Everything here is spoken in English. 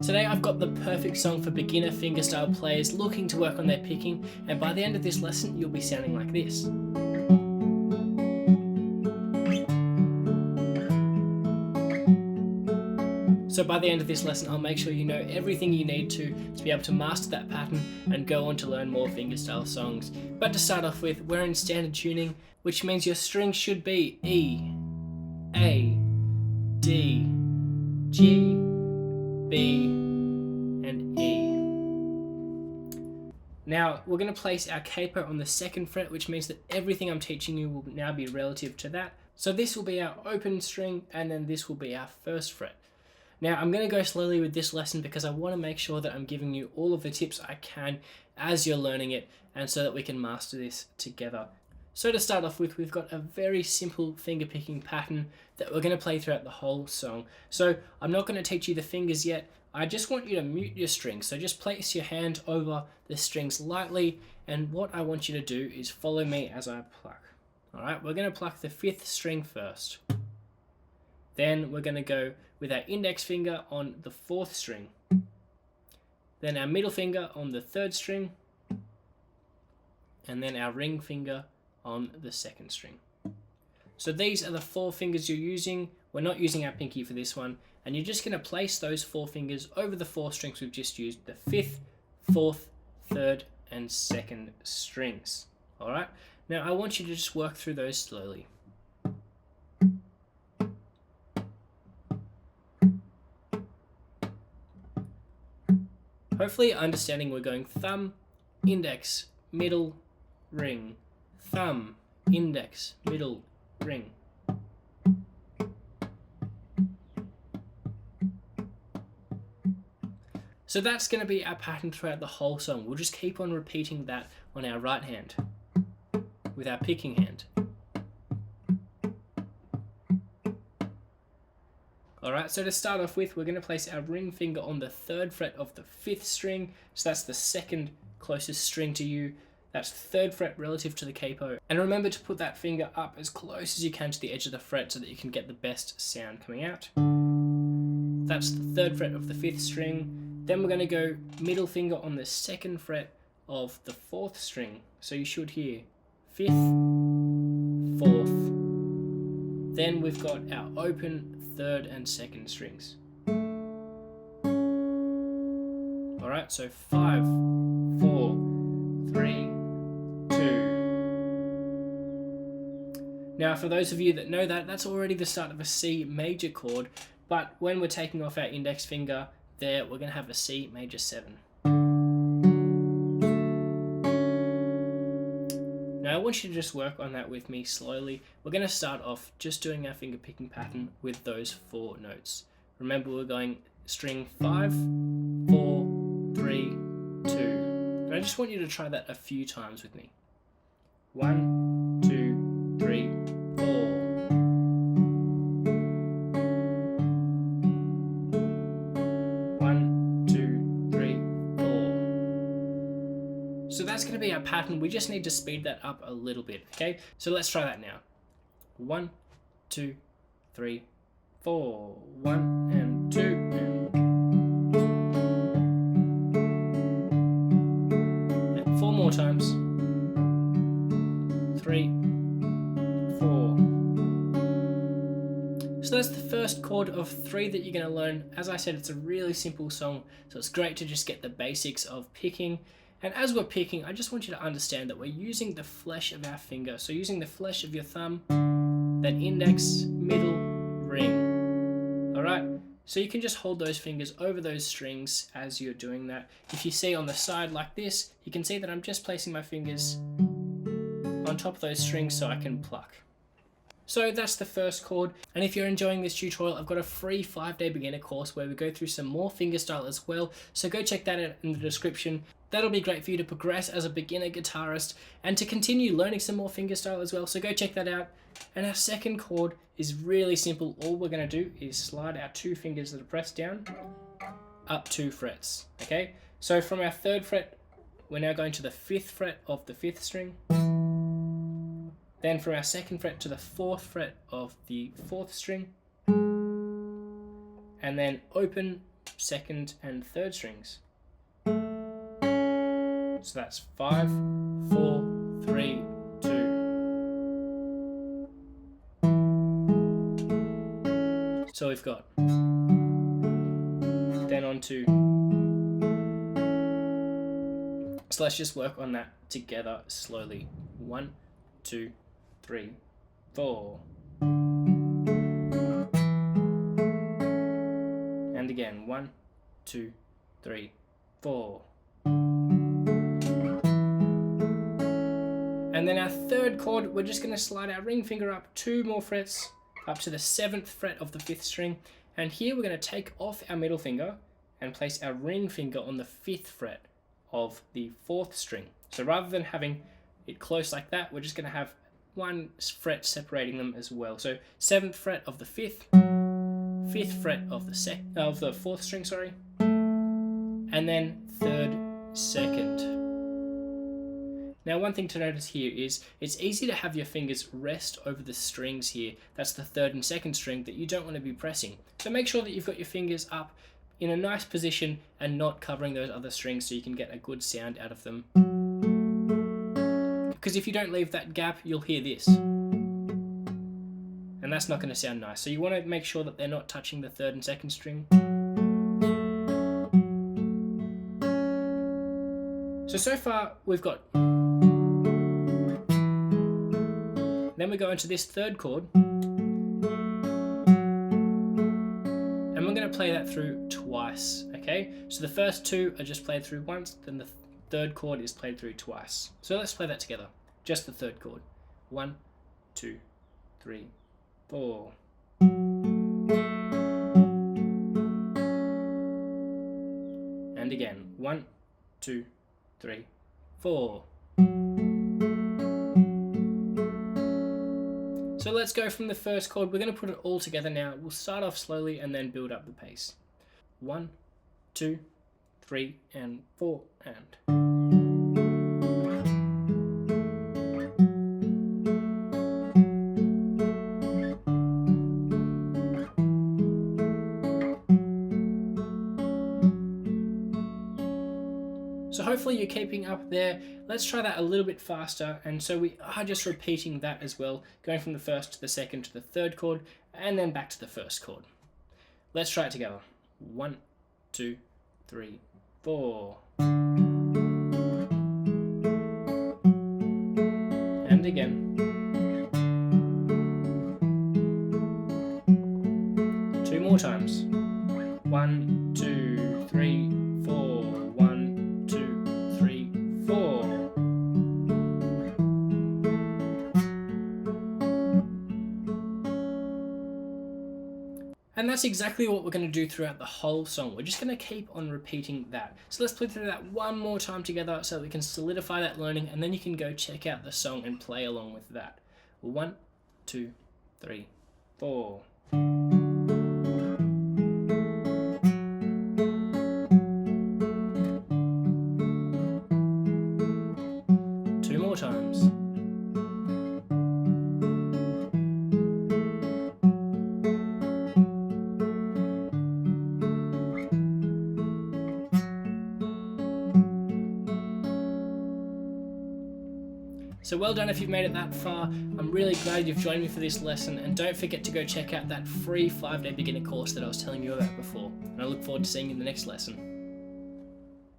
Today I've got the perfect song for beginner fingerstyle players looking to work on their picking, and by the end of this lesson you'll be sounding like this. So by the end of this lesson I'll make sure you know everything you need to be able to master that pattern and go on to learn more fingerstyle songs. But to start off with, we're in standard tuning, which means your strings should be E, A, D, G, B, and E. Now we're going to place our capo on the 2nd fret, which means that everything I'm teaching you will now be relative to that. So this will be our open string, and then this will be our 1st fret. Now I'm going to go slowly with this lesson because I want to make sure that I'm giving you all of the tips I can as you're learning it, and so that we can master this together. So to start off with, we've got a very simple finger picking pattern that we're going to play throughout the whole song. So I'm not going to teach you the fingers yet, I just want you to mute your strings. So just place your hand over the strings lightly, and what I want you to do is follow me as I pluck. Alright, we're going to pluck the 5th string first. Then we're going to go with our index finger on the 4th string. Then our middle finger on the 3rd string. And then our ring finger on the 2nd string. So these are the 4 fingers you're using. We're not using our pinky for this one. And you're just going to place those 4 fingers over the 4 strings we've just used, the 5th, 4th, 3rd, and 2nd strings. Alright? Now I want you to just work through those slowly. Hopefully you're understanding we're going thumb, index, middle, ring, thumb, index, middle, ring. So that's going to be our pattern throughout the whole song. We'll just keep on repeating that on our right hand with our picking hand. Alright, so to start off with, we're going to place our ring finger on the 3rd fret of the 5th string. So that's the 2nd closest string to you. That's 3rd fret relative to the capo. And remember to put that finger up as close as you can to the edge of the fret so that you can get the best sound coming out. That's the 3rd fret of the 5th string. Then we're going to go middle finger on the 2nd fret of the 4th string. So you should hear 5th, 4th. Then we've got our open 3rd and 2nd strings. Alright, so 5, 4, 3, 2. Now for those of you that know that, that's already the start of a C major chord, but when we're taking off our index finger there, we're going to have a C major 7. Now I want you to just work on that with me slowly. We're going to start off just doing our finger picking pattern with those 4 notes. Remember, we're going string 5, 4, 3, 2. And I just want you to try that a few times with me. 1, 2, 3, 4. So that's going to be our pattern. We just need to speed that up a little bit, okay? So let's try that now. 1, 2, 3, 4. 1 and 2 and 4 more times. 3, 4. So that's the first chord of 3 that you're going to learn. As I said, it's a really simple song, so it's great to just get the basics of picking. And as we're picking, I just want you to understand that we're using the flesh of our finger. So using the flesh of your thumb, then index, middle, ring. Alright? So you can just hold those fingers over those strings as you're doing that. If you see on the side like this, you can see that I'm just placing my fingers on top of those strings so I can pluck. So that's the first chord, and if you're enjoying this tutorial, I've got a free 5-day beginner course where we go through some more fingerstyle as well, so go check that out in the description. That'll be great for you to progress as a beginner guitarist and to continue learning some more fingerstyle as well, so go check that out. And our second chord is really simple. All we're going to do is slide our 2 fingers that are pressed down up 2 frets, okay? So from our 3rd fret, we're now going to the 5th fret of the 5th string. Then from our 2nd fret to the 4th fret of the 4th string. And then open, second and third strings. So that's 5, 4, 3, 2. So we've got, then on to, so let's just work on that together slowly. 1, 2, 3, 4. And again, 1, 2, 3, 4. And then our third chord, we're just going to slide our ring finger up 2 more frets, up to the 7th fret of the 5th string. And here we're going to take off our middle finger and place our ring finger on the 5th fret of the 4th string. So rather than having it close like that, we're just going to have 1 fret separating them as well. So 7th fret of the 5th, 5th fret of the 4th string, sorry, and then 3rd, 2nd. Now one thing to notice here is it's easy to have your fingers rest over the strings here. That's the 3rd and 2nd string that you don't want to be pressing. So make sure that you've got your fingers up in a nice position and not covering those other strings so you can get a good sound out of them. Because if you don't leave that gap, you'll hear this. And that's not going to sound nice. So you want to make sure that they're not touching the 3rd and 2nd string. So far we've got, then we go into this 3rd chord, and we're going to play that through twice, okay? So the first 2 are just played through once, then the 3rd chord is played through twice. So let's play that together, just the 3rd chord. 1, 2, 3, 4. And again, 1, 2, 3, 4. So let's go from the first chord. We're going to put it all together now. We'll start off slowly and then build up the pace. 1, 2, 3, and 4, and. So hopefully you're keeping up there. Let's try that a little bit faster. And so we are just repeating that as well, going from the 1st to the 2nd to the 3rd chord, and then back to the 1st chord. Let's try it together. 1, 2, 3, 4. And again. 2 more times. 1, 2, 3, 4. 1, 2, 3, 4. And that's exactly what we're going to do throughout the whole song. We're just going to keep on repeating that. So let's play through that one more time together so that we can solidify that learning, and then you can go check out the song and play along with that. 1, 2, 3, 4. 2 more times. So well done if you've made it that far. I'm really glad you've joined me for this lesson, and don't forget to go check out that free 5-day beginner course that I was telling you about before. And I look forward to seeing you in the next lesson.